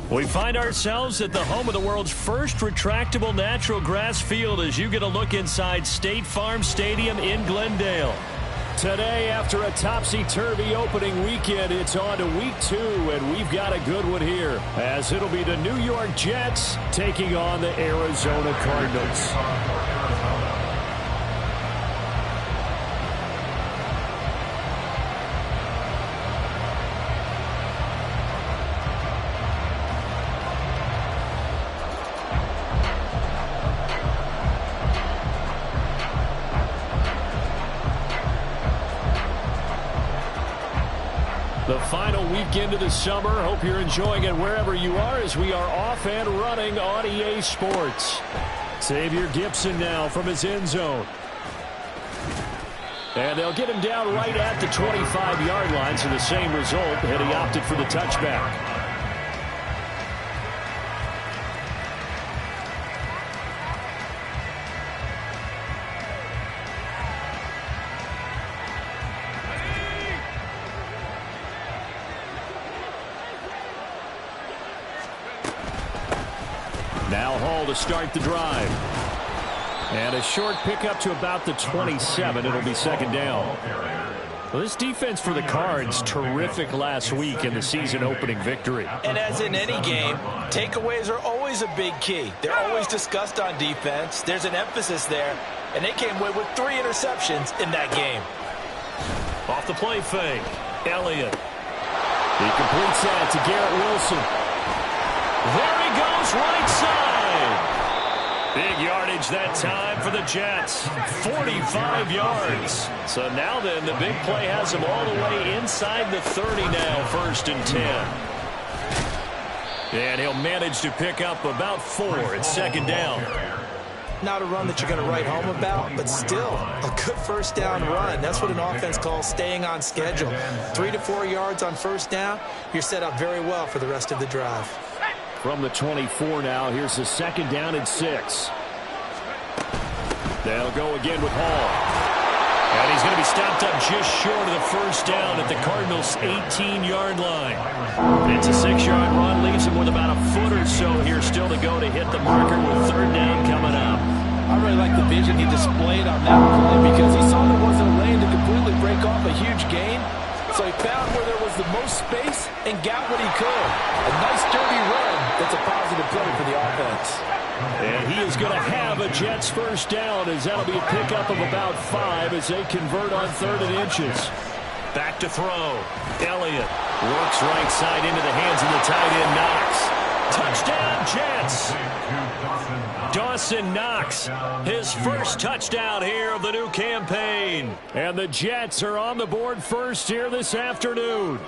We find ourselves at the home of the world's first retractable natural grass field as you get a look inside State Farm Stadium in Glendale. Today, after a topsy-turvy opening weekend, it's on to week 2, and we've got a good one here, as it'll be the New York Jets taking on the Arizona Cardinals. The final weekend of the summer. Hope you're enjoying it wherever you are as we are off and running on EA Sports. Xavier Gipson now from his end zone. And they'll get him down right at the 25-yard line, so the same result, and he opted for the touchback. Now Hall to start the drive. And a short pickup to about the 27. It'll be second down. Well, this defense for the Cards, terrific last week in the season-opening victory. And as in any game, takeaways are always a big key. They're always discussed on defense. There's an emphasis there, and they came away with 3 interceptions in that game. Off the play fake, Elliott. He completes that to Garrett Wilson. There he goes, right side. Big yardage that time for the Jets. 45 yards. So now then, the big play has them all the way inside the 30 now, 1st and 10. And he'll manage to pick up about 4 at second down. Not a run that you're going to write home about, but still a good first down run. That's what an offense calls staying on schedule. 3 to 4 yards on first down. You're set up very well for the rest of the drive. From the 24 now, here's the second down and 6. They'll go again with Hall. And he's going to be stopped up just short of the first down at the Cardinals' 18-yard line. It's a 6-yard run, leaves him with about a foot or so here still to go to hit the marker with third down coming up. I really like the vision he displayed on that play because he saw there wasn't a lane to completely break off a huge gain. So he found where there was the most space and got what he could. A nice dirty run that's a positive play for the offense. And he is going to have a Jets first down as that'll be a pickup of about 5 as they convert on 3rd and inches. Back to throw. Elliott works right side into the hands of the tight end Knox. Touchdown Jets. Dawson Knox, his first touchdown here of the new campaign. And the Jets are on the board first here this afternoon.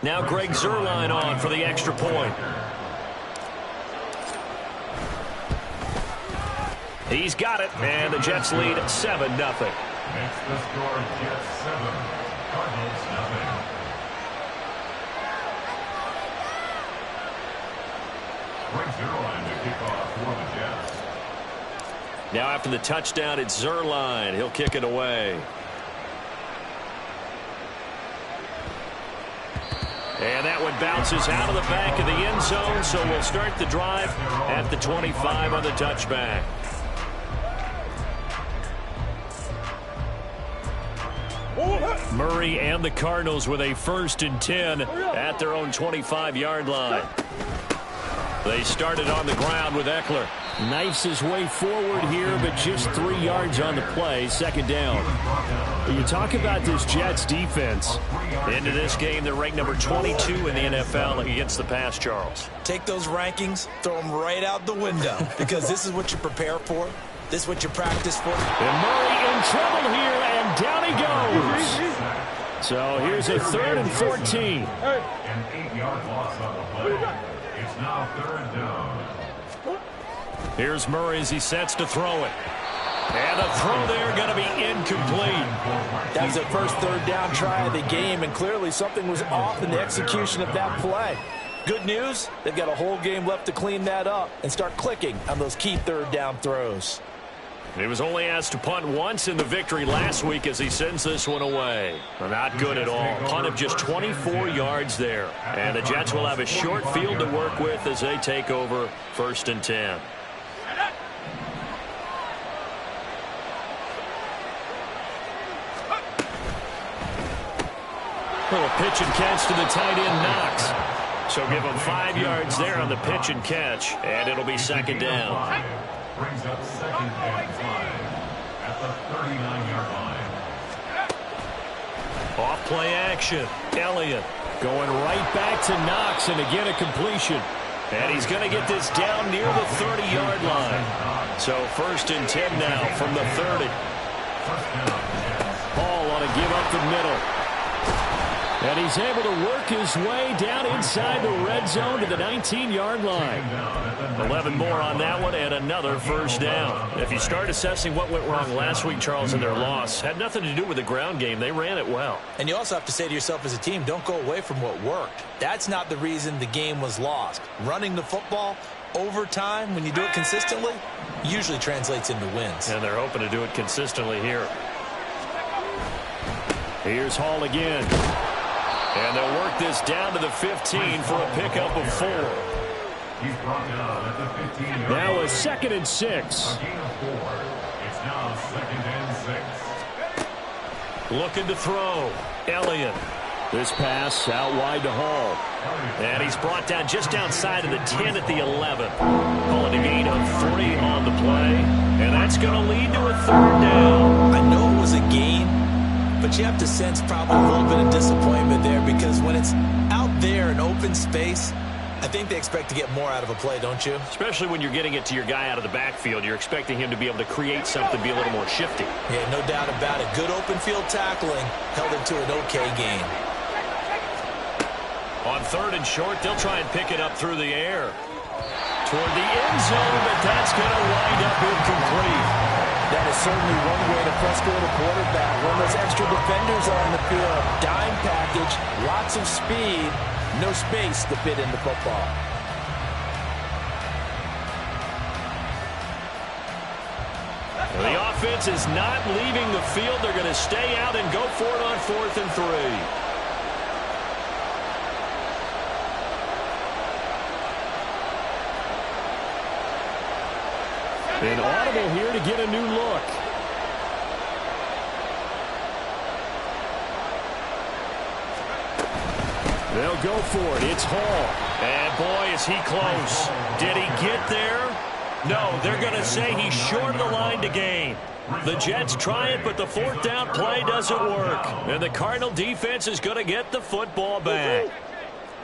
Now Greg Zuerlein on for the extra point. He's got it, and the Jets lead 7-0. Next the score, Jets 7, Cardinals 0. Greg Zuerlein to kick off for the Jets. Now after the touchdown, it's Zuerlein. He'll kick it away. And that one bounces out of the back of the end zone, so we'll start the drive at the 25 on the touchback. Murray and the Cardinals with a 1st and 10 at their own 25-yard line. They started on the ground with Eckler. Knifes his way forward here, but just 3 yards on the play, second down. You talk about this Jets defense. Into this game, they're ranked number 22 in the NFL against the pass, Charles. Take those rankings, throw them right out the window, because this is what you prepare for. This is what you practice for. And Murray in trouble here, and down he goes. So here's a 3rd and 14. An 8-yard loss on the play. It's now 3rd down. Here's Murray as he sets to throw it. And the throw there going to be incomplete. That was their first 3rd down try of the game, and clearly something was off in the execution of that play. Good news, they've got a whole game left to clean that up and start clicking on those key 3rd down throws. He was only asked to punt once in the victory last week as he sends this one away. Not good at all. Punt of just 24 yards there. And the Jets will have a short field to work with as they take over 1st and 10. Little pitch and catch to the tight end, Knox. So give him 5 yards there on the pitch and catch, and it'll be 2nd down. Brings up 2nd and 5 at the 39-yard line. Off play action. Elliott going right back to Knox, and again a completion. And he's going to get this down near the 30-yard line. So 1st and 10 now from the 30. Hall on a give up the middle. And he's able to work his way down inside the red zone to the 19-yard line. 11 more on that one and another 1st down. If you start assessing what went wrong last week, Charles, in their loss, had nothing to do with the ground game. They ran it well. And you also have to say to yourself as a team, don't go away from what worked. That's not the reason the game was lost. Running the football over time, when you do it consistently, usually translates into wins. And they're hoping to do it consistently here. Here's Hall again. And they'll work this down to the 15 for a pickup of 4. He's brought down at the 15-yard line. Now a 2nd and 6. A gain of 4. It's now 2nd and 6. Looking to throw. Elliott. This pass out wide to Hall. And he's brought down just outside of the 10 at the 11. Calling a gain of 3 on the play. And that's going to lead to a 3rd down. I know it was a gain, but you have to sense probably a little bit of disappointment there because when it's out there in open space, I think they expect to get more out of a play, don't you? Especially when you're getting it to your guy out of the backfield. You're expecting him to be able to create something, be a little more shifty. Yeah, no doubt about it. Good open field tackling held it to an okay gain. On 3rd and short, they'll try and pick it up through the air. Toward the end zone, but that's going to wind up incomplete. That is certainly one way to frustrate a quarterback. When those extra defenders are on the field, dime package, lots of speed, no space to fit in the football. The offense is not leaving the field. They're going to stay out and go for it on 4th and 3. An audible here to get a new look. They'll go for it. It's Hall. And boy, is he close. Did he get there? No, they're going to say he's short of the line to gain. The Jets try it, but the 4th down play doesn't work. And the Cardinal defense is going to get the football back.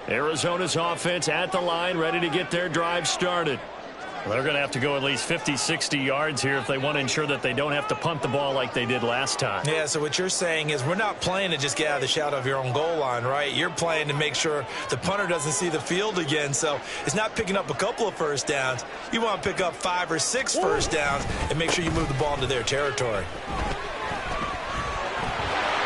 Arizona's offense at the line, ready to get their drive started. Well, they're going to have to go at least 50, 60 yards here if they want to ensure that they don't have to punt the ball like they did last time. Yeah, so what you're saying is we're not playing to just get out of the shadow of your own goal line, right? You're playing to make sure the punter doesn't see the field again. So it's not picking up a couple of 1st downs. You want to pick up 5 or 6 1st downs and make sure you move the ball into their territory.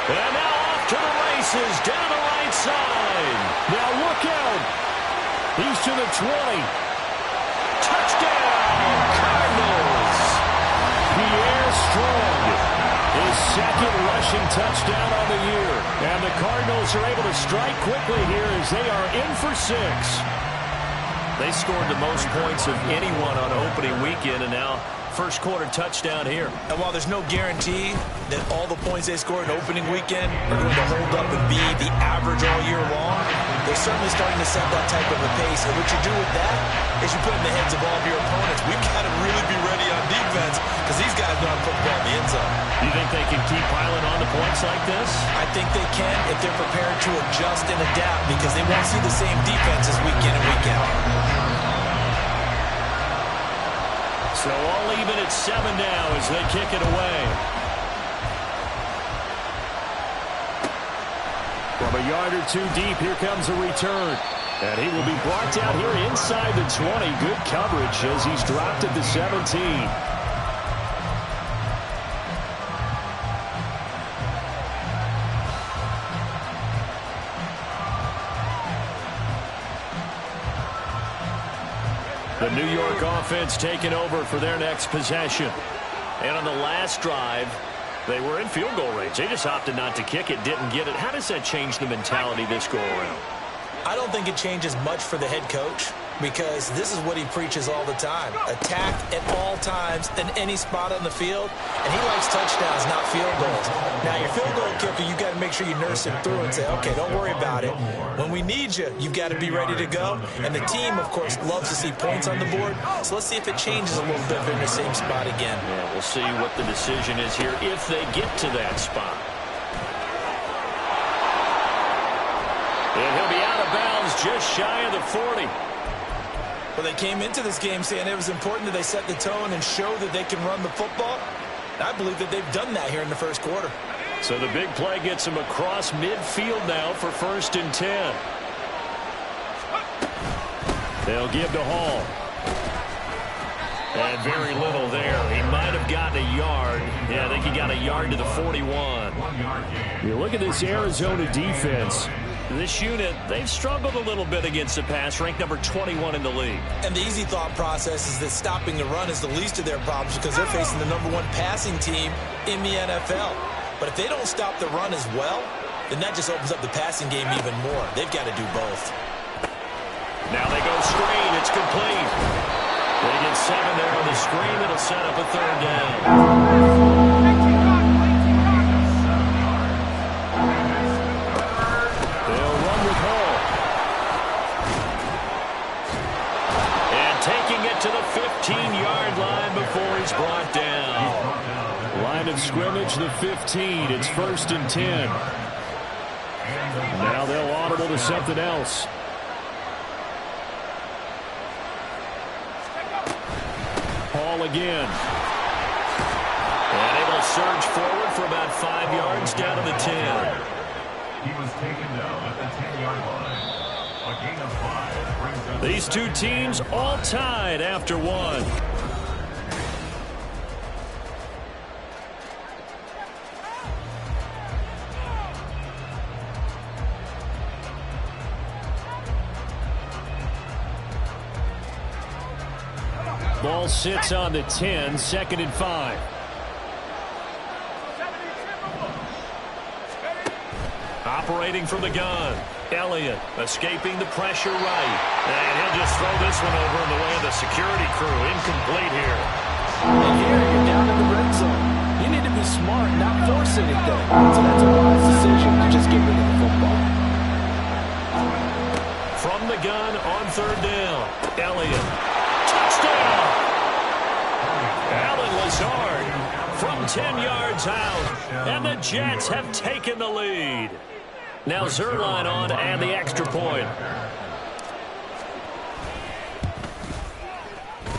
And now off to the races down the right side. Now look out. He's to the 20. Touchdown, Cardinals! Pierre Strong, his 2nd rushing touchdown on the year. And the Cardinals are able to strike quickly here as they are in for 6. They scored the most points of anyone on opening weekend, and now 1st quarter touchdown here. And while there's no guarantee that all the points they scored in opening weekend are going to hold up and be the average all year long, they're certainly starting to set that type of a pace. And what you do with that is you put in the heads of all of your opponents. We've got to really be ready on defense because these guys know how to put the ball in the end zone. You think they can keep piling on the points like this? I think they can if they're prepared to adjust and adapt because they won't see the same defenses week in and week out. So all even at 7 now as they kick it away. From a yard or 2 deep, here comes a return. And he will be brought down here inside the 20. Good coverage as he's dropped at the 17. The New York offense taking over for their next possession. And on the last drive, they were in field goal range. They just opted not to kick it, didn't get it. How does that change the mentality this go around? I don't think it changes much for the head coach, because this is what he preaches all the time. Attack at all times in any spot on the field, and he likes touchdowns, not field goals. Now, your field goal kicker, you've got to make sure you nurse him through and say, okay, don't worry about it. When we need you, you've got to be ready to go. And the team, of course, loves to see points on the board. So let's see if it changes a little bit if they're in the same spot again. Yeah, we'll see what the decision is here if they get to that spot. And he'll be out of bounds just shy of the 40. Well, they came into this game saying it was important that they set the tone and show that they can run the football. I believe that they've done that here in the first quarter. So the big play gets them across midfield now for 1st and 10. They'll give to Hall. And very little there. He might have gotten a yard. Yeah, I think he got a yard to the 41. You look at this Arizona defense. This unit, they've struggled a little bit against the pass, ranked number 21 in the league. And the easy thought process is that stopping the run is the least of their problems because they're facing the #1 passing team in the NFL. But if they don't stop the run as well, then that just opens up the passing game even more. They've got to do both. Now they go screen. It's complete. They get 7 there on the screen. It'll set up a 3rd down. To the 15-yard line before he's brought down. Line of scrimmage, the 15. It's 1st and 10. Now they'll audible to something else. Hall again. And able to surge forward for about 5 yards down to the 10. He was taken down at the 10-yard line. A gain of 5 brings them. These two teams all tied after 1. Ball sits on the 10, 2nd and 5. Operating from the gun. Elliott escaping the pressure right. And he'll just throw this one over in the way of the security crew. Incomplete here. And here you're down in the red zone. You need to be smart, not force anything. So that's a wise decision to just get rid of the football. From the gun on 3rd down. Elliott. Touchdown! Allen Lazard from 10 yards out. And the Jets have taken the lead. Now Zuerlein on and the extra point.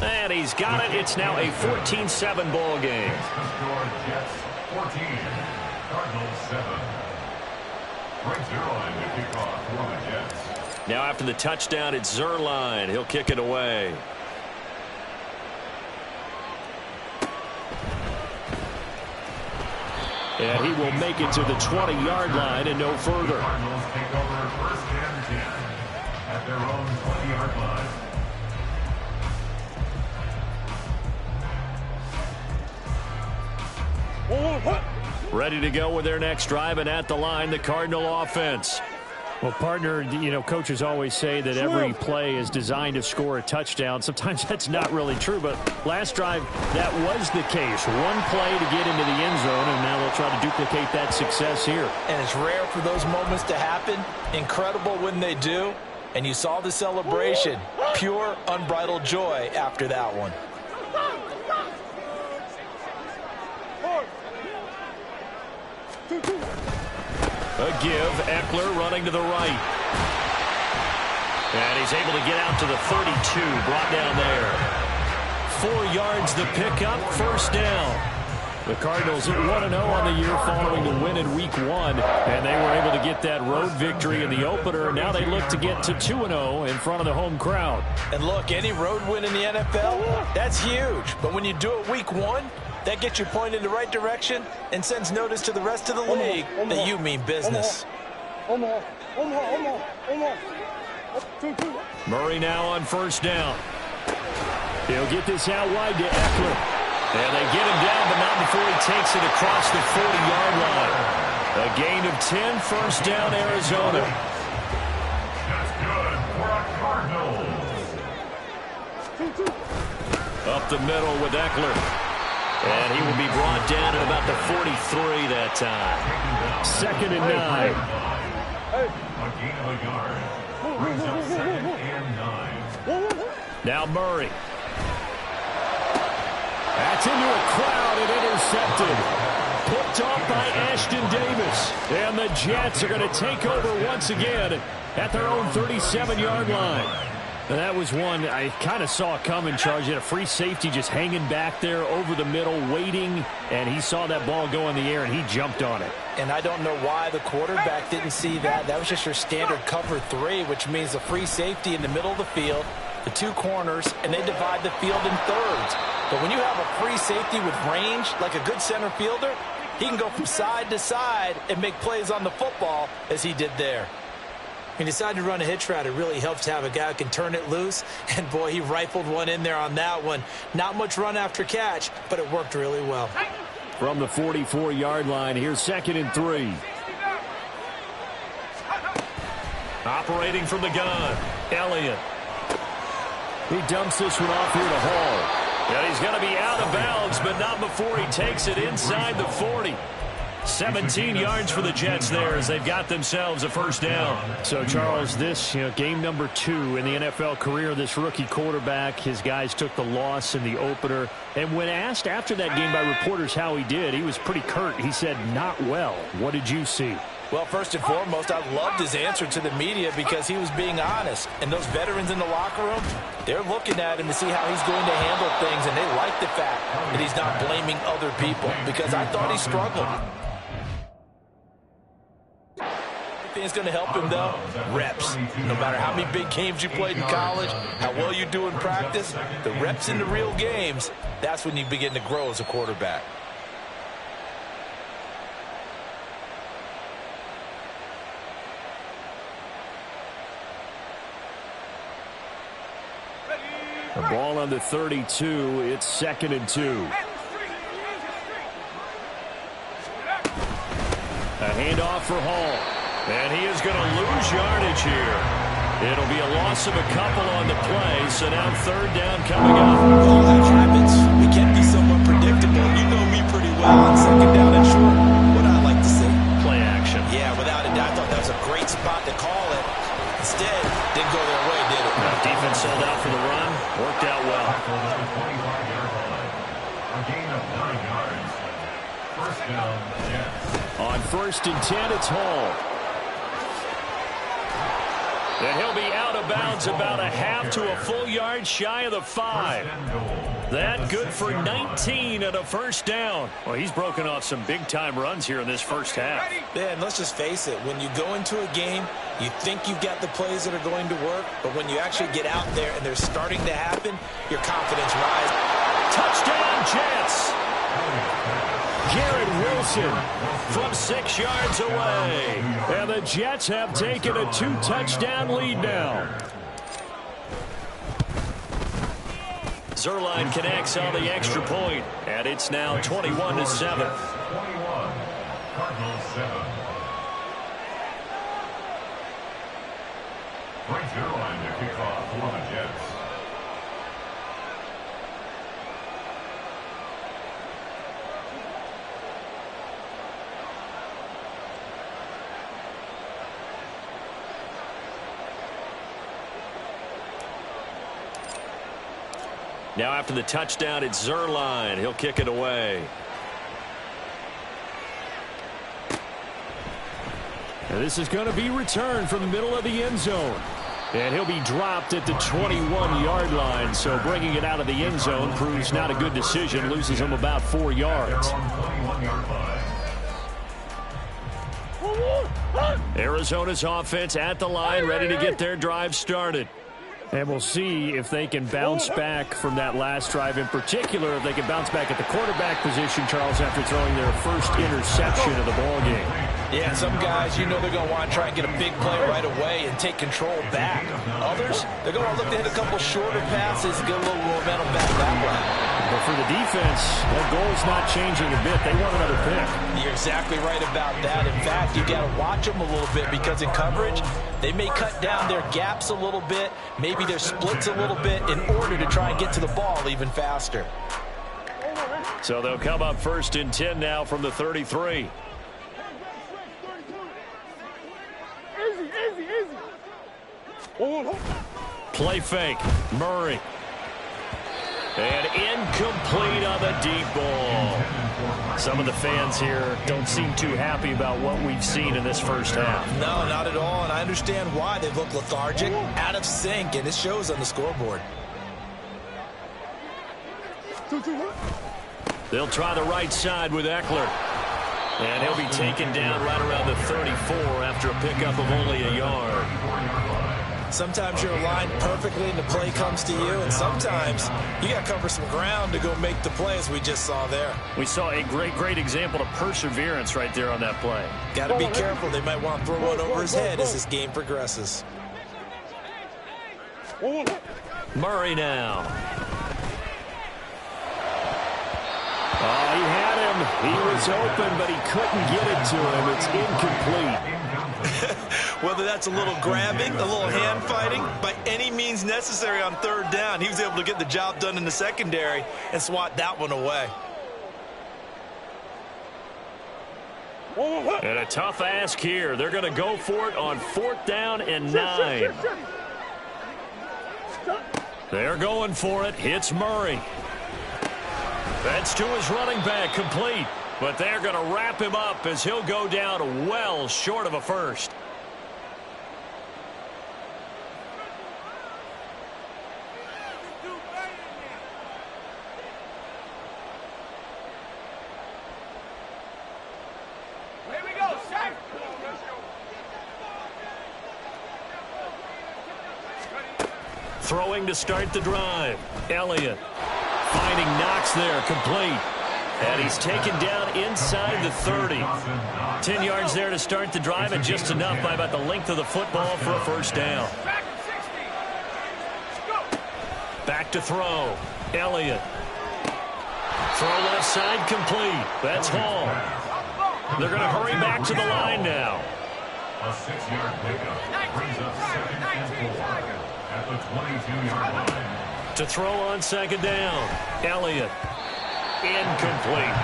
And he's got it. It's now a 14-7 ball game. Jets 14, Cardinals 7. Greg Zuerlein to kick off for the Jets. Now after the touchdown, it's Zuerlein. He'll kick it away. And he will make it to the 20-yard line and no further. The Cardinals take over 1st and 10 at their own 20-yard line. Ready to go with their next drive, and at the line, the Cardinal offense. Well, partner, you know, coaches always say that every play is designed to score a touchdown. Sometimes that's not really true, but last drive, that was the case. One play to get into the end zone, and now they'll try to duplicate that success here. And it's rare for those moments to happen. Incredible when they do. And you saw the celebration. Pure, unbridled joy after that one. A give, Eckler running to the right. And he's able to get out to the 32, brought down there. 4 yards the pickup, 1st down. The Cardinals at 1-0 on the year following the win in Week 1. And they were able to get that road victory in the opener. Now they look to get to 2-0 in front of the home crowd. And look, any road win in the NFL, that's huge. But when you do it Week 1, that gets you pointed in the right direction and sends notice to the rest of the league that you mean business. Murray now on 1st down. He'll get this out wide to Eckler. And they get him down, but not before he takes it across the 40-yard line. A gain of 10, first down, Arizona. That's good for a Cardinals. Up the middle with Eckler. And he will be brought down at about the 43 that time. 2nd and 9. A gain of a yard. Brings up 2nd and 9. Now Murray. That's into a crowd and intercepted. Picked off by Ashton Davis. And the Jets are going to take over once again at their own 37-yard line. And that was one I kind of saw coming, Charles. You had a free safety just hanging back there over the middle, waiting, and he saw that ball go in the air, and he jumped on it. And I don't know why the quarterback didn't see that. That was just your standard cover 3, which means a free safety in the middle of the field, the 2 corners, and they divide the field in thirds. But when you have a free safety with range, like a good center fielder, he can go from side to side and make plays on the football as he did there. He decided to run a hitch route. It really helps to have a guy who can turn it loose. And, boy, he rifled one in there on that one. Not much run after catch, but it worked really well. From the 44-yard line, here's 2nd and 3. Operating from the gun, Elliott. He dumps this one off here to Hall. And he's going to be out of bounds, but not before he takes it inside the 40. 17 yards for the Jets there as they've got themselves a first down. So, Charles, this game number 2 in the NFL career, this rookie quarterback, his guys took the loss in the opener. And when asked after that game by reporters how he did, he was pretty curt. He said, not well. What did you see? Well, first and foremost, I loved his answer to the media because he was being honest. And those veterans in the locker room, they're looking at him to see how he's going to handle things, and they like the fact that he's not blaming other people because I thought he struggled. Thing's going to help him, though, reps. No matter how many big games you played in college, how well you do in practice, the reps in the real games, that's when you begin to grow as a quarterback. The ball on the 32. It's 2nd and 2. A handoff for Hall. And he is going to lose yardage here. It'll be a loss of a couple on the play, so now 3rd down coming up. All that happens. We can be somewhat predictable. You know me pretty well on 2nd down and short. What I like to say? Play action. Yeah, without a doubt, I thought that was a great spot to call it. Instead, didn't go their way, did it? Defense sold out for the run. Worked out well. A gain of 9 yards. First down, Jets. On 1st and 10, it's Hall. And he'll be out of bounds about a half to a full yard shy of the 5. That good for 19 and a first down. Well, he's broken off some big-time runs here in this first half. Yeah, and let's just face it. When you go into a game, you think you've got the plays that are going to work, but when you actually get out there and they're starting to happen, your confidence rises. Touchdown, Jets! Garrett Wilson from 6 yards away. And the Jets have taken a 2-touchdown lead now. Zuerlein connects on the extra point, and it's now 21-7. 21. Cardinals 7. Frank Zuerlein to kick off for the Jets. Now after the touchdown, it's Zuerlein. He'll kick it away. And this is going to be returned from the middle of the end zone. And he'll be dropped at the 21-yard line. So bringing it out of the end zone proves not a good decision. Loses him about 4 yards. Arizona's offense at the line, ready to get their drive started. And we'll see if they can bounce back from that last drive, in particular, if they can bounce back at the quarterback position, Charles, after throwing their first interception of the ballgame. Yeah, some guys, you know they're going to want to try and get a big play right away and take control back. Others, they're going to look to hit a couple shorter passes, get a little momentum back that way. But for the defense, that goal's not changing a bit. They want another pick. You're exactly right about that. In fact, you got to watch them a little bit because in coverage, they may cut down their gaps a little bit, maybe their splits a little bit in order to try and get to the ball even faster. So they'll come up 1st and 10 now from the 33. Play fake. Murray. And incomplete on the deep ball. Some of the fans here don't seem too happy about what we've seen in this first half. No, not at all, and I understand why. They look lethargic, out of sync, and it shows on the scoreboard. They'll try the right side with Eckler. And he'll be taken down right around the 34 after a pickup of only a yard. Sometimes you're aligned perfectly and the play comes to you, and sometimes you got to cover some ground to go make the play, as we just saw there. We saw a great example of perseverance right there on that play. Got to be careful. They might want to throw one over his head as this game progresses. Murray now. Oh, he had him. He was open, but he couldn't get it to him. It's incomplete. Whether that's a little grabbing, a little hand fighting, by any means necessary on 3rd down, he was able to get the job done in the secondary and swat that one away. And a tough ask here. They're going to go for it on 4th down and 9. They're going for it. Hits Murray. That's to his running back, complete. But they're going to wrap him up as he'll go down well short of a first. Throwing to start the drive. Elliott finding Knox there, complete. And he's taken down inside the 30. 10 yards there to start the drive, and just enough by about the length of the football for a first down. Back to throw. Elliott. Throw left side, complete. That's Hall. They're going to hurry back to the line now. A 6-yard pickup brings up 2nd and 4 at the 22-yard line. To throw on 2nd down. Elliott. Incomplete.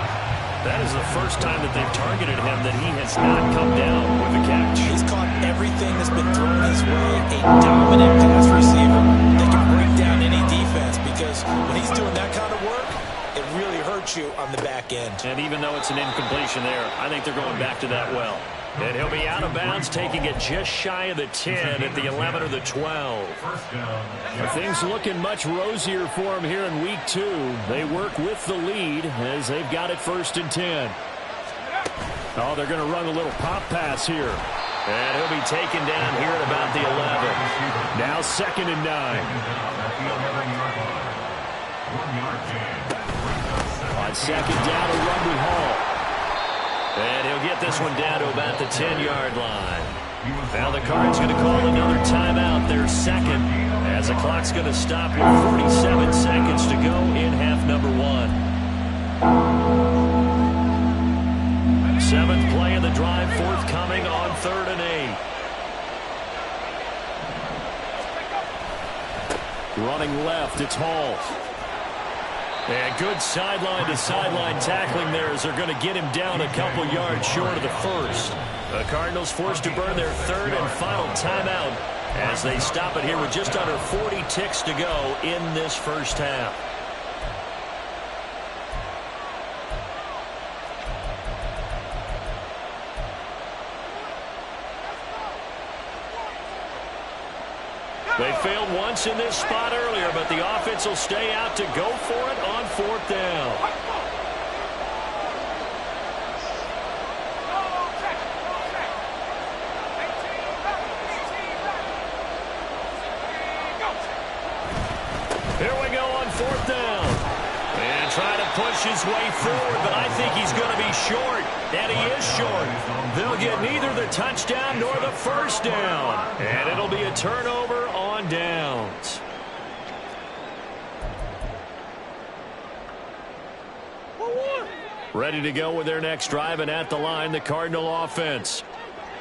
That is the first time that they've targeted him that he has not come down with a catch. He's caught everything that's been thrown his way. A dominant pass receiver that can break down any defense, because when he's doing that kind of work, it really hurts you on the back end. And even though it's an incompletion there, I think they're going back to that well. And he'll be out of bounds, taking it just shy of the 10 at the 11 or the 12. Things looking much rosier for him here in week 2. They work with the lead as they've got it 1st and 10. Oh, they're going to run a little pop pass here. And he'll be taken down here at about the 11. Now 2nd and 9. On 2nd down, a run with Hall. And he'll get this one down to about the 10-yard line. Now the Cards going to call another timeout, their 2nd, as the clock's going to stop with 47 seconds to go in half number 1. 7th play of the drive forthcoming on 3rd and 8. Running left, it's Hall. And good sideline-to-sideline tackling there as they're going to get him down a couple yards short of the first. The Cardinals forced to burn their 3rd and final timeout as they stop it here with just under 40 ticks to go in this first half. They failed once in this spot earlier, but the offense will stay out to go for it on 4th down. Here we go on 4th down. And try to push his way forward, but I think he's going to be short. And he is short. They'll get neither the touchdown nor the first down. And it'll be a turnover on downs. Ready to go with their next drive, and at the line, the Cardinal offense.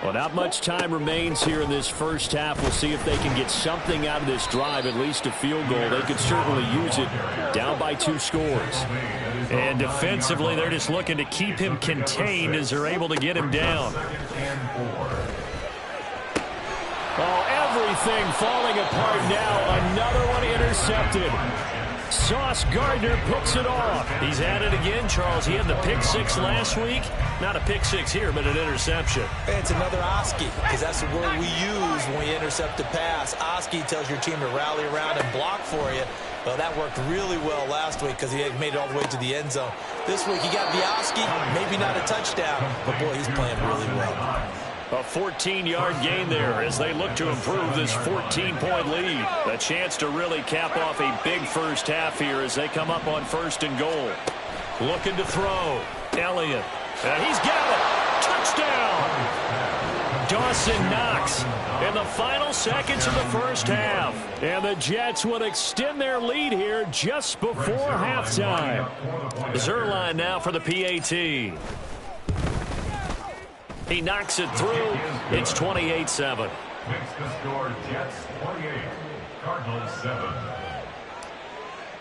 Well, not much time remains here in this first half. We'll see if they can get something out of this drive, at least a field goal. They could certainly use it, down by 2 scores. And defensively, they're just looking to keep him contained as they're able to get him down. Oh, everything falling apart now. Another one intercepted. Sauce Gardner picks it off. He's at it again, Charles. He had the pick 6 last week. Not a pick 6 here, but an interception. It's another Oski, because that's the word we use when we intercept a pass. Oski tells your team to rally around and block for you. Well, that worked really well last week because he had made it all the way to the end zone. This week he got the Oski, maybe not a touchdown, but boy, he's playing really well. A 14-yard gain there as they look to improve this 14-point lead. A chance to really cap off a big first half here as they come up on 1st and goal. Looking to throw. Elliott. And he's got it. Touchdown. Dawson Knox in the final seconds of the first half. And the Jets would extend their lead here just before halftime. Zuerlein now for the PAT. He knocks it through. It's 28-7. Makes the score Jets 28, Cardinals 7.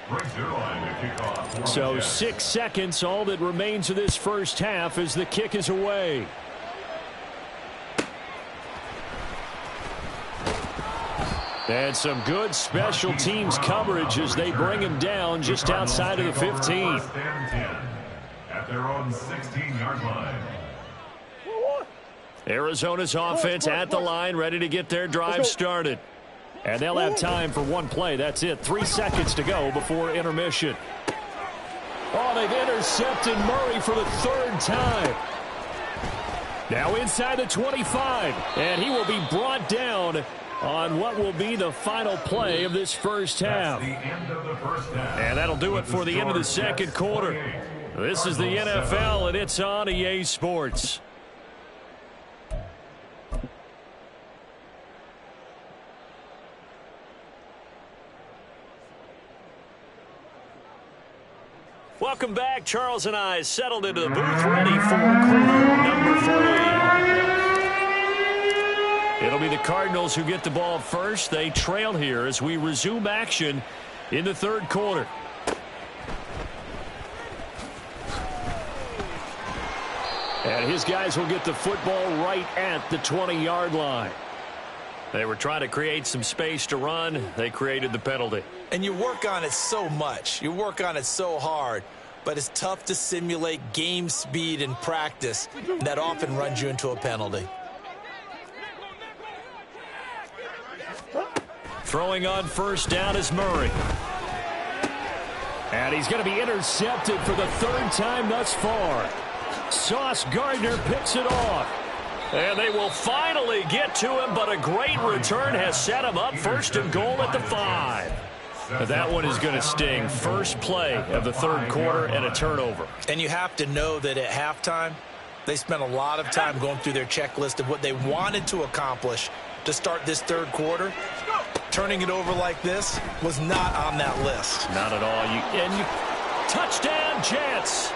Brings their line to kick off. So 6 seconds, all that remains of this first half as the kick is away. And some good special teams coverage as they bring him down just outside of the 15. First and 10 at their own 16-yard line. Arizona's offense at the line, ready to get their drive started. And they'll have time for one play. That's it. 3 seconds to go before intermission. Oh, they've intercepted Murray for the 3rd time. Now inside the 25. And he will be brought down on what will be the final play of this first half. And that'll do it for the end of the second quarter. This is the NFL, and it's on EA Sports. Welcome back. Charles and I settled into the booth, ready for quarter number 3. It'll be the Cardinals who get the ball first. They trail here as we resume action in the 3rd quarter. And his guys will get the football right at the 20-yard line. They were trying to create some space to run. They created the penalty. And you work on it so much. You work on it so hard. But it's tough to simulate game speed in practice. That often runs you into a penalty. Throwing on 1st down is Murray. And he's going to be intercepted for the 3rd time thus far. Sauce Gardner picks it off. And they will finally get to him, but a great return has set him up 1st and goal at the 5. That one is going to sting. First play of the 3rd quarter and a turnover. And you have to know that at halftime, they spent a lot of time going through their checklist of what they wanted to accomplish to start this 3rd quarter. Turning it over like this was not on that list. Not at all. Touchdown, Jets.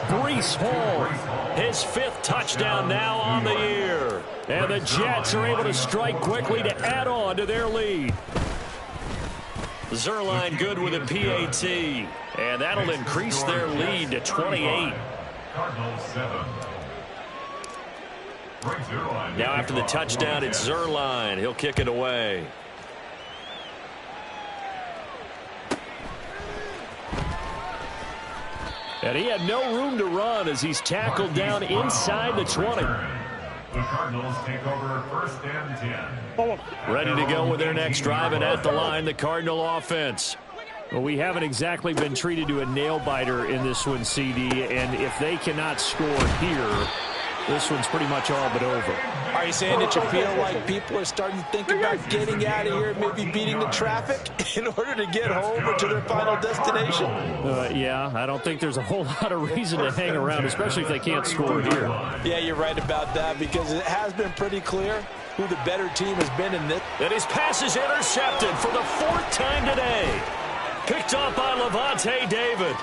Breece Hall, his 5th touchdown now on the year. And the Jets are able to strike quickly to add on to their lead. Zuerlein good with a PAT. And that'll increase their lead to 28. Now after the touchdown, it's Zuerlein. He'll kick it away. And he had no room to run as he's tackled down inside the 20. The Cardinals take over 1st and 10. Ready to go with their next drive, and at the line, the Cardinal offense. Well, we haven't exactly been treated to a nail-biter in this one, CD, and if they cannot score here, this one's pretty much all but over. Are you saying that you feel like people are starting to think about getting out of here and maybe beating the traffic in order to get home or to their final destination? Yeah, I don't think there's a whole lot of reason to hang around, especially if they can't score here. Yeah, you're right about that, because it has been pretty clear who the better team has been in this. And his pass is intercepted for the 4th time today. Picked up by Lavonte David.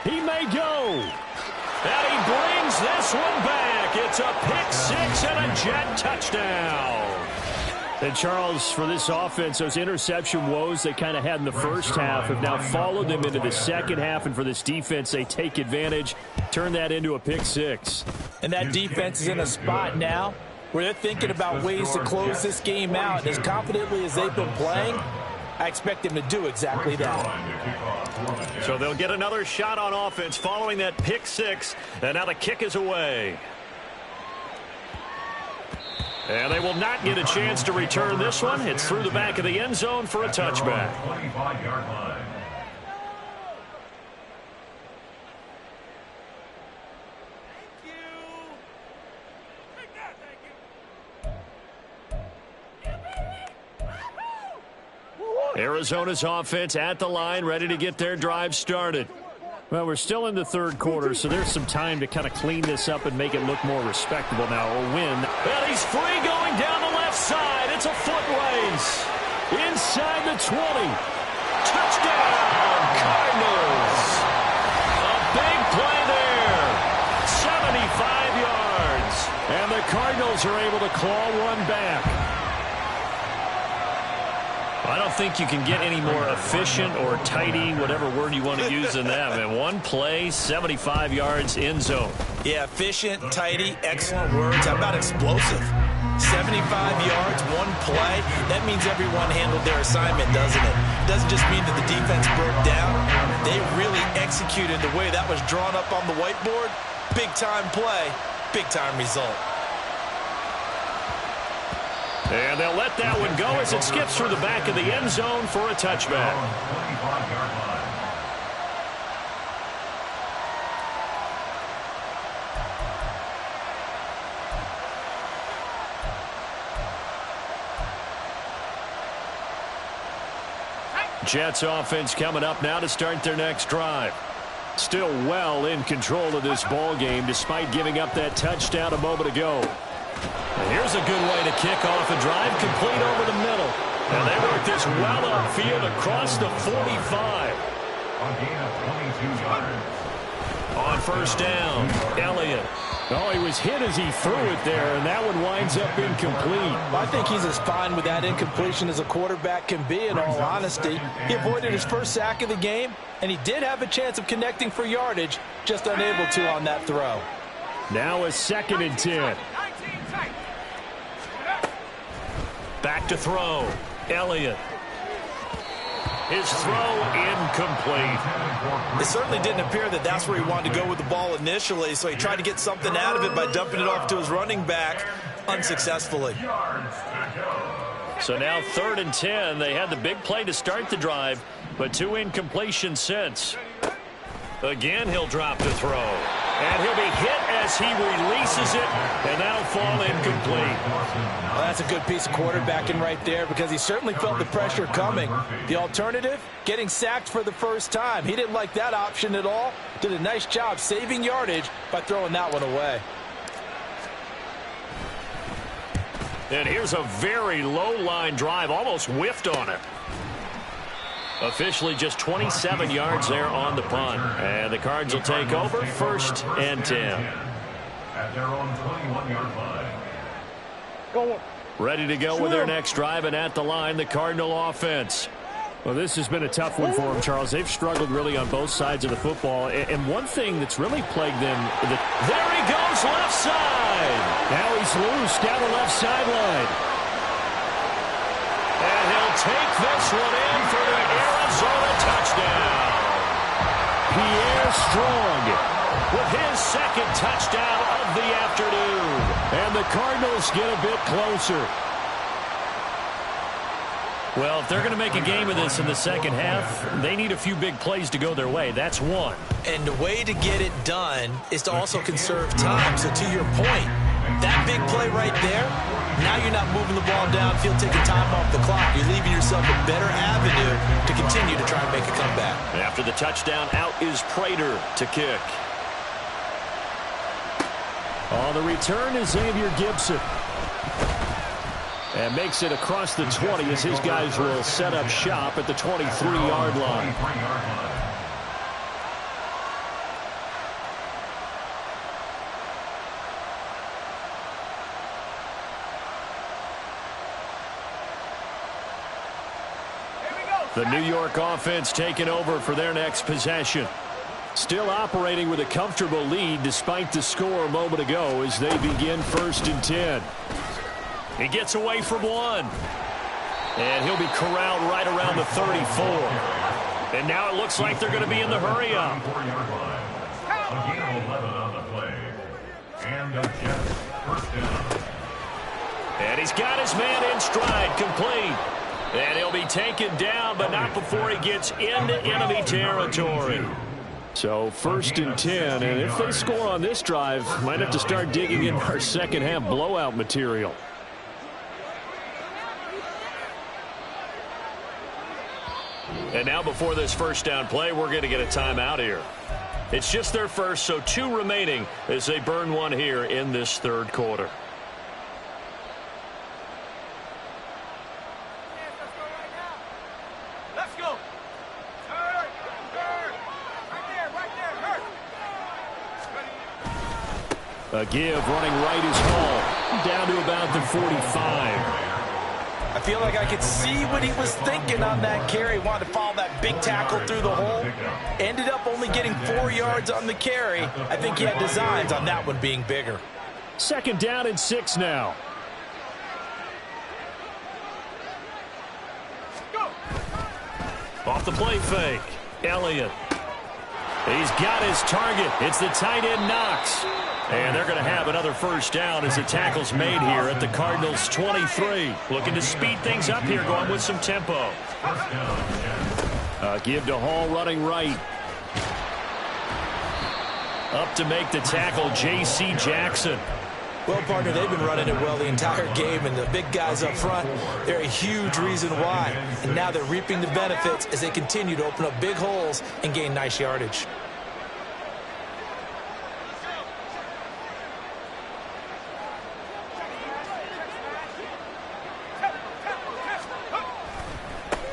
He may go. And he brings this one back. It's a pick 6 and a Jet touchdown. And Charles, for this offense, those interception woes they kind of had in the first half have now followed them into the second half. And for this defense, they take advantage, turn that into a pick 6. And that defense is in a spot now where they're thinking about ways to close this game out. And as confidently as they've been playing, I expect them to do exactly that. So they'll get another shot on offense following that pick 6. And now the kick is away. And they will not get a chance to return this one. It's through the back of the end zone for a touchback. 25-yard line. Arizona's offense at the line, ready to get their drive started. Well, we're still in the third quarter, so there's some time to kind of clean this up and make it look more respectable now. A win. And he's free going down the left side. It's a foot race. Inside the 20. Touchdown, Cardinals. A big play there. 75 yards. And the Cardinals are able to claw one back. I don't think you can get any more efficient or tidy, whatever word you want to use in that. Man, one play, 75 yards, end zone. Yeah, efficient, tidy, excellent words. How about explosive? 75 yards, one play. That means everyone handled their assignment, doesn't it? It doesn't just mean that the defense broke down. They really executed the way that was drawn up on the whiteboard. Big-time play, big-time result. And they'll let that one go as it skips through the back of the end zone for a touchback. 25-yard line. Jets offense coming up now to start their next drive. Still well in control of this ball game despite giving up that touchdown a moment ago. And here's a good way to kick off a drive, complete over the middle. And they work this well upfield across the 45. A gain of 22 yards. On first down, Elliott. Oh, he was hit as he threw it there, and that one winds up incomplete. I think he's as fine with that incompletion as a quarterback can be, in all honesty. He avoided his first sack of the game, and he did have a chance of connecting for yardage, just unable to on that throw. Now a 2nd and 10. Back to throw. Elliott. His throw incomplete. It certainly didn't appear that that's where he wanted to go with the ball initially, so he tried to get something out of it by dumping it off to his running back unsuccessfully. So now 3rd and 10. They had the big play to start the drive, but 2 incompletions since. Again, he'll drop the throw. And he'll be hit as he releases it, and that'll fall incomplete. Well, that's a good piece of quarterbacking right there because he certainly felt the pressure coming. The alternative, getting sacked for the first time. He didn't like that option at all. Did a nice job saving yardage by throwing that one away. And here's a very low-line drive, almost whiffed on it. Officially just 27 yards there on the punt. And the Cards will take over 1st and 10. At their own 21-yard line. Ready to go with their next drive, and at the line, the Cardinal offense. Well, this has been a tough one for them, Charles. They've struggled really on both sides of the football. And one thing that's really plagued them... There he goes, left side! Now he's loose down the left sideline. And he'll take this one in for the Arizona touchdown. Pierre Strong with his 2nd touchdown of the afternoon. And the Cardinals get a bit closer. Well, if they're going to make a game of this in the second half, they need a few big plays to go their way. That's one. And the way to get it done is to also conserve time. So to your point, that big play right there, now you're not moving the ball downfield, taking time off the clock. You're leaving yourself a better avenue to continue to try and make a comeback. After the touchdown, out is Prater to kick. On the return is Xavier Gibson. And makes it across the 20 as his guys will set up shop at the 23-yard line. The New York offense taking over for their next possession. Still operating with a comfortable lead despite the score a moment ago as they begin 1st and 10. He gets away from one. And he'll be corralled right around the 34. And now it looks like they're going to be in the hurry-up. And he's got his man in stride, complete. And he'll be taken down, but not before he gets into enemy territory. So 1st and 10, and if they score on this drive, might have to start digging in our second half blowout material. And now before this first down play, we're going to get a timeout here. It's just their first, so 2 remaining as they burn one here in this 3rd quarter. A give running right is Hall, down to about the 45. I feel like I could see what he was thinking on that carry. Wanted to follow that big tackle through the hole. Ended up only getting 4 yards on the carry. I think he had designs on that one being bigger. 2nd down and 6 now. Off the play fake. Elliott. He's got his target. It's the tight end Knox. And they're going to have another 1st down as the tackle's made here at the Cardinals' 23. Looking to speed things up here, going with some tempo. Give to Hall running right. Up to make the tackle, J.C. Jackson. Well, partner, they've been running it well the entire game, and the big guys up front, they're a huge reason why. And now they're reaping the benefits as they continue to open up big holes and gain nice yardage.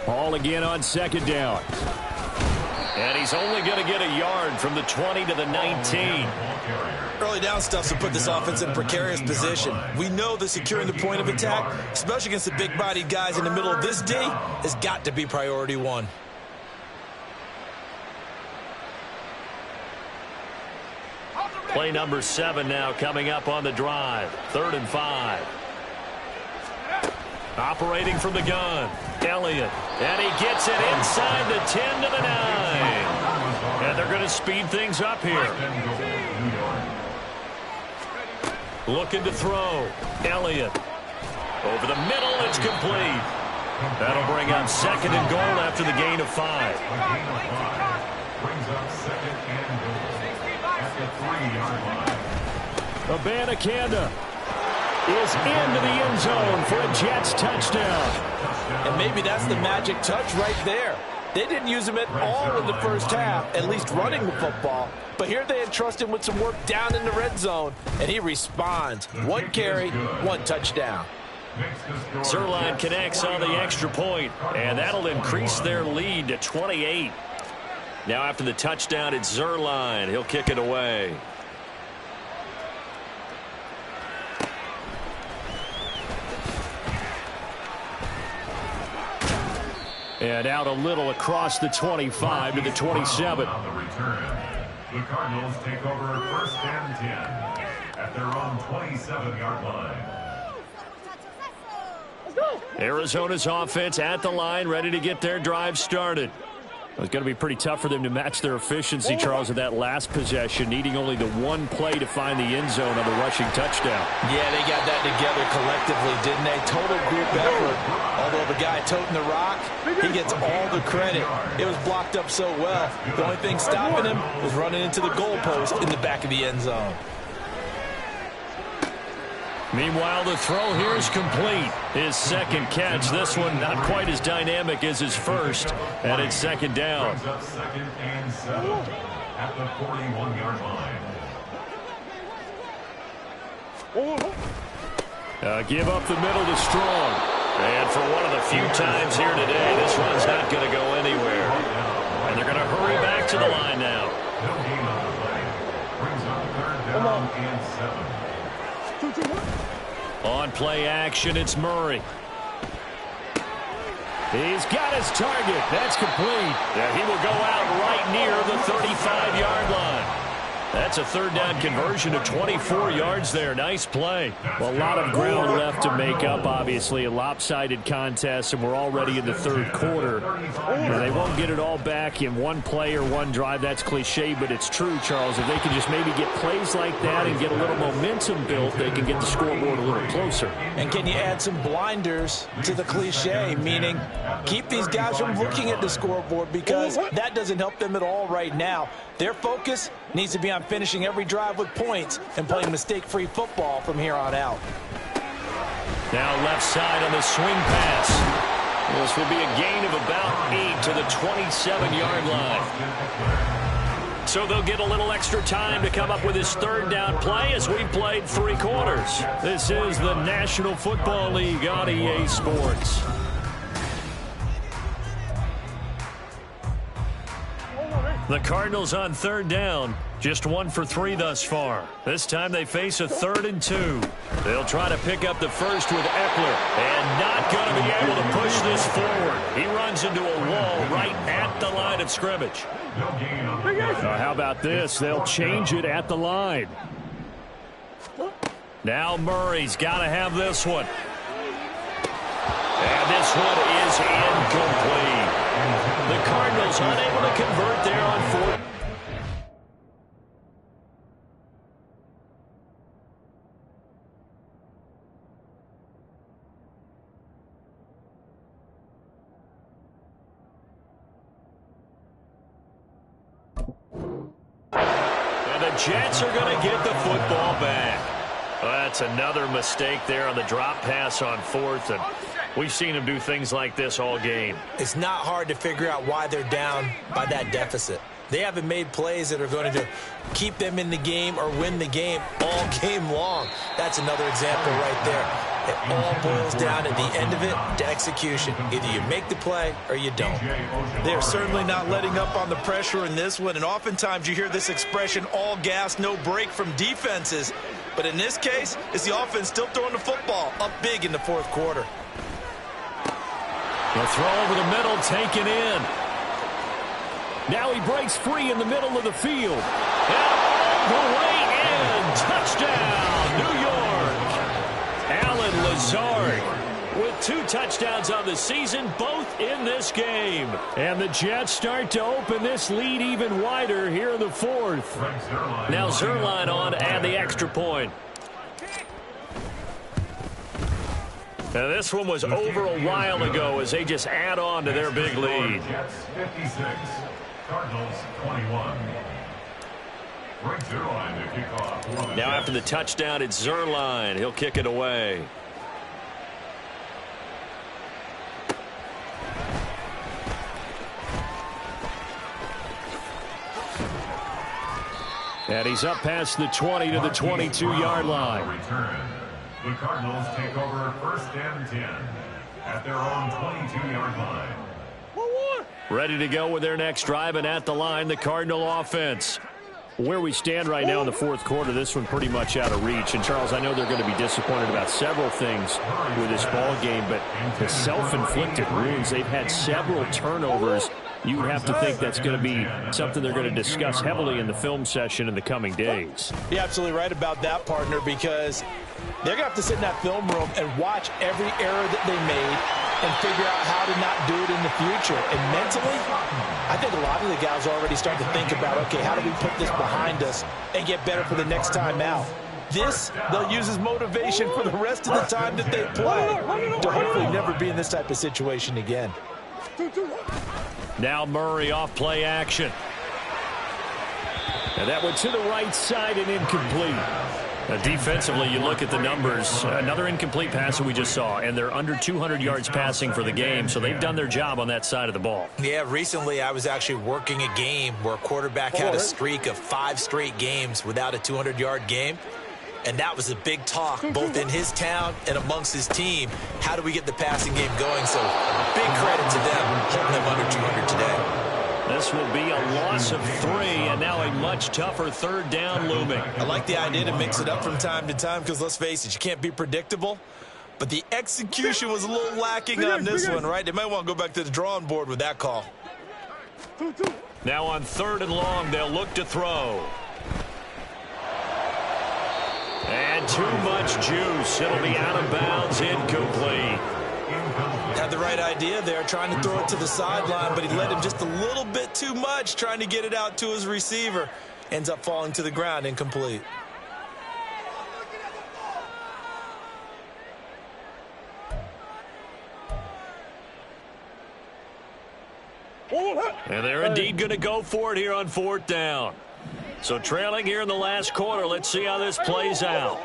Hall again on 2nd down. And he's only going to get a yard from the 20 to the 19. Early down stuff to put this offense in a precarious position. We know that securing the point of attack, especially against the big-bodied guys in the middle of this D, has got to be priority 1. Play number 7 now coming up on the drive. 3rd and 5. Operating from the gun, Elliott. And he gets it inside the 10 to the 9. And they're going to speed things up here. Looking to throw. Elliott. Over the middle, it's complete. That'll bring up 2nd and goal after the gain of 5. Brings up 2nd and goal at the 3-yard line. Abanikanda is into the end zone for a Jets touchdown. And maybe that's the magic touch right there. They didn't use him at all in the first half, at least running the football. But here they entrust him with some work down in the red zone, and he responds. 1 carry, 1 touchdown. Zuerlein connects on the extra point, and that'll increase their lead to 28. Now after the touchdown, it's Zuerlein. He'll kick it away. And out a little across the 25 to the 27. On the return, the Cardinals take over 1st and 10 at their own 27-yard line. Arizona's offense at the line, ready to get their drive started. It's going to be pretty tough for them to match their efficiency, Charles, in that last possession, needing only the 1 play to find the end zone on the rushing touchdown. Yeah, they got that together collectively, didn't they? Total group effort. Although the guy toting the rock, he gets all the credit. It was blocked up so well. The only thing stopping him was running into the goalpost in the back of the end zone. Meanwhile, the throw here is complete. His second catch. This one not quite as dynamic as his first. And it's second down. Brings up 2nd and 7 at the 41-yard line. Give up the middle to Strong. And for one of the few times here today, this one's not going to go anywhere. And they're going to hurry back to the line now. No gain on the play. Brings up 3rd down and 7. On play action, it's Murray. He's got his target. That's complete. Yeah, he will go out right near the 35-yard line. That's a 3rd down conversion of 24 yards there. Nice play. Well, a lot of ground left to make up, obviously. A lopsided contest, and we're already in the 3rd quarter. They won't get it all back in one play or one drive. That's cliche, but it's true, Charles. If they can just maybe get plays like that and get a little momentum built, they can get the scoreboard a little closer. And can you add some blinders to the cliche, meaning keep these guys from looking at the scoreboard, because that doesn't help them at all right now. Their focus needs to be on finishing every drive with points and playing mistake-free football from here on out. Now left side on the swing pass. This will be a gain of about 8 to the 27-yard line. So they'll get a little extra time to come up with his 3rd down play as we've played 3 quarters. This is the National Football League on EA Sports. The Cardinals on 3rd down. Just 1 for 3 thus far. This time they face a 3rd and 2. They'll try to pick up the first with Eckler. And not going to be able to push this forward. He runs into a wall right at the line of scrimmage. How about this? They'll change it at the line. Now Murray's got to have this one. And this one is incomplete. The Cardinals unable to convert there on 4th. And the Jets are going to get the football back. That's another mistake there on the drop pass on 4th, and we've seen him do things like this all game. It's not hard to figure out why they're down by that deficit. They haven't made plays that are going to keep them in the game or win the game all game long. That's another example right there. It all boils down at the end of it to execution. Either you make the play or you don't. They're certainly not letting up on the pressure in this one, and oftentimes you hear this expression, all gas, no break from defenses. But in this case, it's the offense still throwing the football up big in the 4th quarter. The throw over the middle, taken in. Now he breaks free in the middle of the field. And all the way in. Touchdown, New York. Allen Lazard with 2 touchdowns on the season, both in this game. And the Jets start to open this lead even wider here in the 4th. Now Zuerlein on and the extra point. Now this one was over a while ago as they just add on to their big lead. Jets 56, Cardinals 21. Brings Zuerlein to kick off for the Now Jets. after the touchdown, it's Zuerlein. He'll kick it away. And he's up past the 20 to the 22-yard line. Return. The Cardinals take over 1st and 10 at their own 22-yard line. Ready to go with their next drive, and at the line, the Cardinal offense. Where we stand right now in the 4th quarter, this one pretty much out of reach. And, Charles, I know they're going to be disappointed about several things with this ball game, but the self-inflicted wounds, they've had several turnovers. You would have to think that's going to be something they're going to discuss heavily in the film session in the coming days. You're absolutely right about that, partner, because they're going to have to sit in that film room and watch every error that they made and figure out how to not do it in the future. And mentally, I think a lot of the guys already start to think about, okay, how do we put this behind us and get better for the next time out? This, they'll use as motivation for the rest of the time that they play to hopefully never be in this type of situation again. Now Murray off play action. And that went to the right side and incomplete. Now defensively, you look at the numbers. Another incomplete pass that we just saw, and they're under 200 yards passing for the game, so they've done their job on that side of the ball. Yeah, recently I was actually working a game where a quarterback had a streak of 5 straight games without a 200-yard game, and that was a big talk both in his town and amongst his team. How do we get the passing game going? So big credit to them holding them under 200 today. This will be a loss of 3, and now a much tougher third down looming. I like the idea to mix it up from time to time because, let's face it, you can't be predictable. But the execution was a little lacking on this one, right? They might want to go back to the drawing board with that call. Now on 3rd and long, they'll look to throw. And too much juice. It'll be out of bounds, incomplete. Had the right idea there, trying to throw it to the sideline, but he led him just a little bit too much, trying to get it out to his receiver. Ends up falling to the ground, incomplete. And they're indeed going to go for it here on 4th down. So trailing here in the last quarter, let's see how this plays out.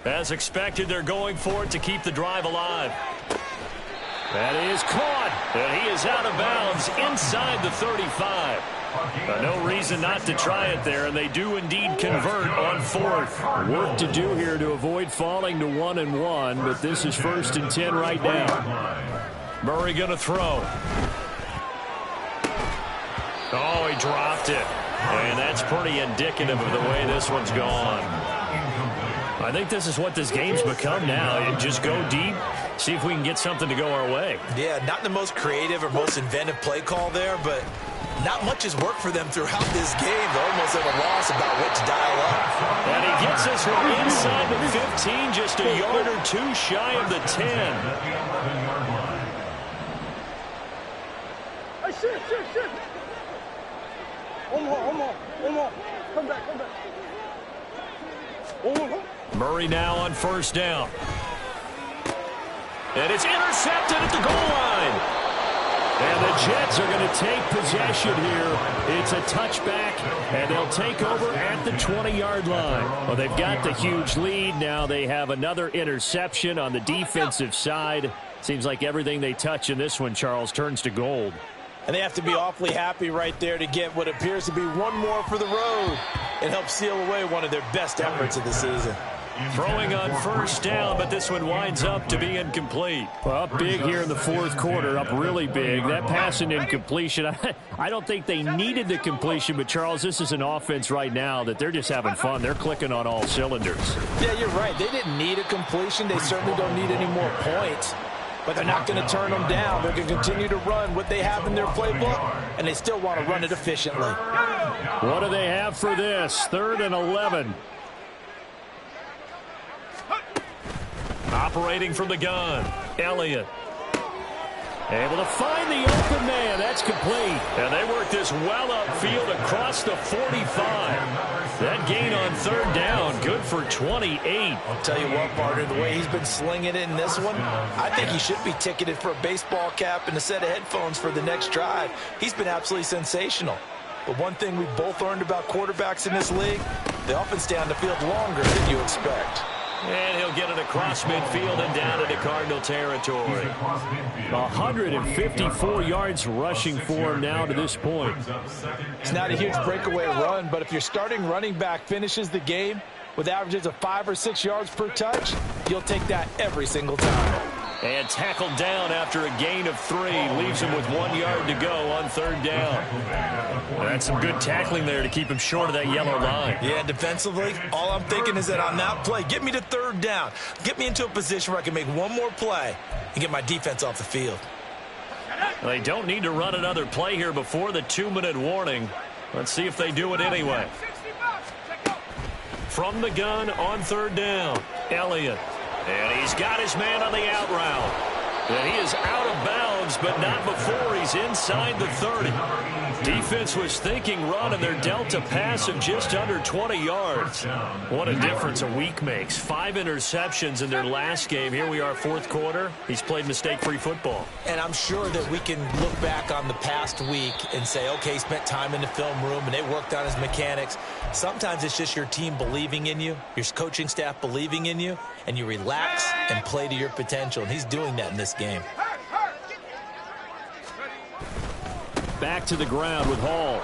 As expected, they're going for it to keep the drive alive. That is caught, and he is out of bounds inside the 35. No reason not to try it there, and they do indeed convert on 4th. Work to do here to avoid falling to 1-1, but this is 1st and 10 right now. Murray going to throw. Oh, he dropped it. And that's pretty indicative of the way this one's gone. I think this is what this game's become now. Just go deep, see if we can get something to go our way. Yeah, not the most creative or most inventive play call there, but not much has worked for them throughout this game. They're almost at a loss about what to dial up. And he gets this one inside the 15, just a yard or 2 shy of the 10. Hey, shit. One more. Come back. Murray now on 1st down. And it's intercepted at the goal line. And the Jets are going to take possession here. It's a touchback, and they'll take over at the 20-yard line. Well, they've got the huge lead. Now they have another interception on the defensive side. Seems like everything they touch in this one, Charles, turns to gold. And they have to be awfully happy right there to get what appears to be one more for the road and help seal away one of their best efforts of the season. Throwing on 1st down, but this one winds up to be incomplete. Well, up big here in the 4th quarter, up really big. That pass and incompletion, I don't think they needed the completion, but Charles, this is an offense right now that they're just having fun. They're clicking on all cylinders. Yeah, you're right. They didn't need a completion. They certainly don't need any more points. But they're not going to turn them down. They're going to continue to run what they have in their playbook, and they still want to run it efficiently. What do they have for this? 3rd and 11. Operating from the gun, Elliott. Able to find the open man. That's complete. And they work this well upfield across the 45. That gain on 3rd down, good for 28. I'll tell you what, partner, the way he's been slinging it in this one, I think he should be ticketed for a baseball cap and a set of headphones for the next drive. He's been absolutely sensational. But one thing we've both learned about quarterbacks in this league, they often stay on the field longer than you expect. And he'll get it across midfield and down into Cardinal territory. 154 yards rushing for him now to this point. It's not a huge breakaway run, but if your starting running back finishes the game with averages of 5 or 6 yards per touch, you'll take that every single time. And tackled down after a gain of 3. Leaves him with 1 yard to go on 3rd down. That's some good tackling there to keep him short of that yellow line. Yeah, defensively, all I'm thinking is that on that play, get me to 3rd down. Get me into a position where I can make one more play and get my defense off the field. They don't need to run another play here before the 2-minute warning. Let's see if they do it anyway. From the gun on 3rd down, Elliott. And he's got his man on the out route. And he is out of bounds bounds, but not before he's inside the 30. Defense was thinking run, and they're dealt a pass of just under 20 yards. What a difference a week makes. 5 interceptions in their last game. Here we are, fourth quarter. He's played mistake-free football. And I'm sure that we can look back on the past week and say, okay, he spent time in the film room and they worked on his mechanics. Sometimes it's just your team believing in you, your coaching staff believing in you, and you relax and play to your potential. And he's doing that in this game. Back to the ground with Hall.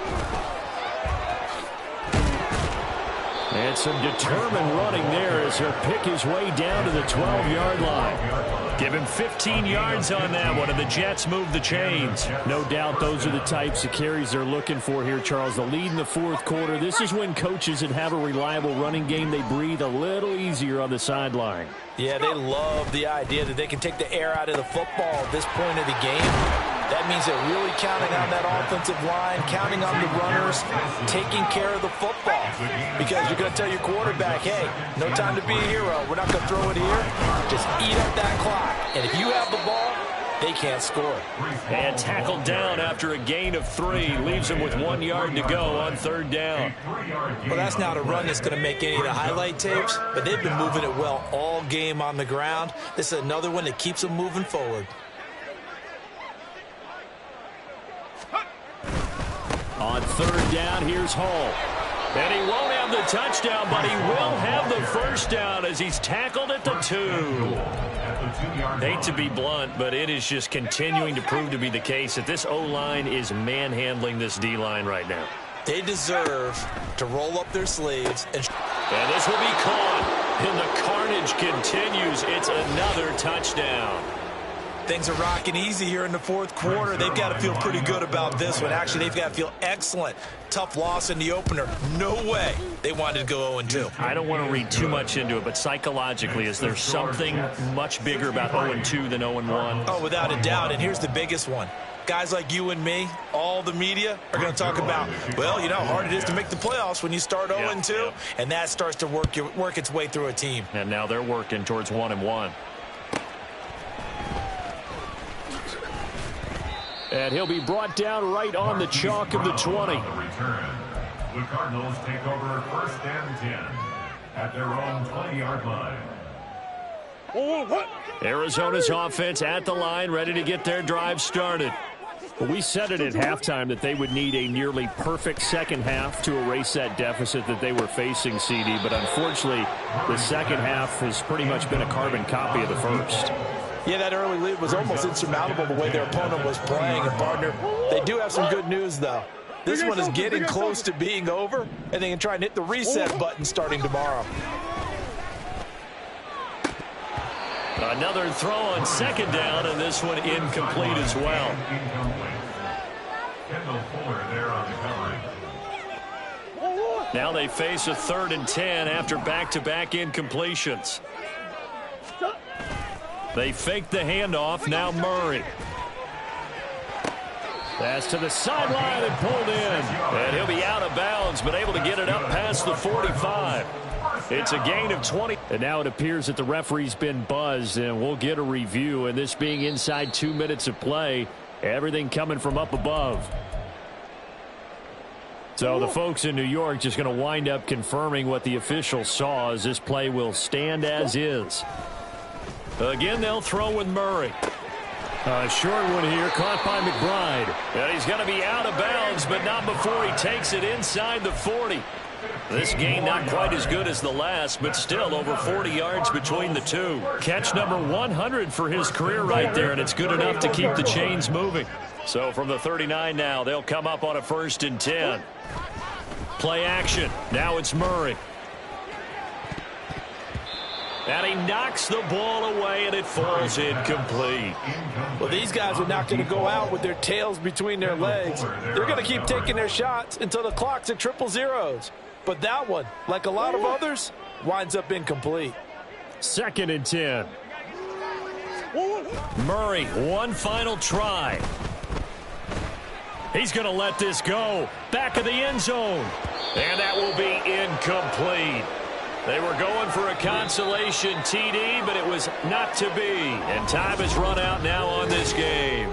And some determined running there as he'll pick his way down to the 12-yard line. Give him 15 yards on that one, and the Jets move the chains. No doubt those are the types of carries they're looking for here, Charles. The lead in the fourth quarter. This is when coaches that have a reliable running game, they breathe a little easier on the sideline. Yeah, they love the idea that they can take the air out of the football at this point of the game. That means they're really counting on that offensive line, counting on the runners, taking care of the football. Because you're going to tell your quarterback, hey, no time to be a hero. We're not going to throw it here. Just eat up that clock. And if you have the ball, they can't score. And tackled down after a gain of 3. Leaves him with 1 yard to go on third down. Well, that's not a run that's going to make any of the highlight tapes, but they've been moving it well all game on the ground. This is another one that keeps them moving forward. On third down, here's Hall. And he won't have the touchdown, but he will have the first down as he's tackled at the 2. Hate to be blunt, but it is just continuing to prove to be the case that this O-line is manhandling this D-line right now. They deserve to roll up their sleeves. And this will be caught. And the carnage continues. It's another touchdown. Things are rocking easy here in the fourth quarter. They've got to feel pretty good about this one. Actually, they've got to feel excellent. Tough loss in the opener. No way they wanted to go 0-2. I don't want to read too much into it, but psychologically, is there something much bigger about 0-2 than 0-1? Oh, without a doubt. And here's the biggest one. Guys like you and me, all the media, are going to talk about, well, you know how hard it is to make the playoffs when you start 0-2. And that starts to work its way through a team. And now they're working towards 1-1. And he'll be brought down right on the chalk of the 20. The Cardinals take over first and 10 at their own 20-yard line. Arizona's offense at the line, ready to get their drive started. Well, we said it at halftime that they would need a nearly perfect second half to erase that deficit that they were facing, CD. But unfortunately, the second half has pretty much been a carbon copy of the first. Yeah, that early lead was almost insurmountable the way their opponent was playing. And, partner, they do have some good news, though. This one is getting close to being over, and they can try and hit the reset button starting tomorrow. Another throw on second down, and this one incomplete as well. Kendall Fuller there on the coverage. Now they face a 3rd and 10 after back-to-back incompletions. They fake the handoff. Now Murray. Pass to the sideline and pulled in. And he'll be out of bounds, but able to get it up past the 45. It's a gain of 20. And now it appears that the referee's been buzzed, and we'll get a review. And this being inside 2 minutes of play, everything coming from up above. So the folks in New York just going to wind up confirming what the official saw, as this play will stand as is. Again, they'll throw with Murray. A short one here, caught by McBride. And he's going to be out of bounds, but not before he takes it inside the 40. This gain not quite as good as the last, but still over 40 yards between the two. Catch number 100 for his career right there, and it's good enough to keep the chains moving. So from the 39 now, they'll come up on a 1st and 10. Play action. Now it's Murray. And he knocks the ball away, and it falls incomplete. Well, these guys are not going to go out with their tails between their legs. They're going to keep taking their shots until the clock's at 000. But that one, like a lot of others, winds up incomplete. 2nd and 10. Murray, one final try. He's going to let this go. Back of the end zone. And that will be incomplete. They were going for a consolation TD, but it was not to be. And time has run out now on this game.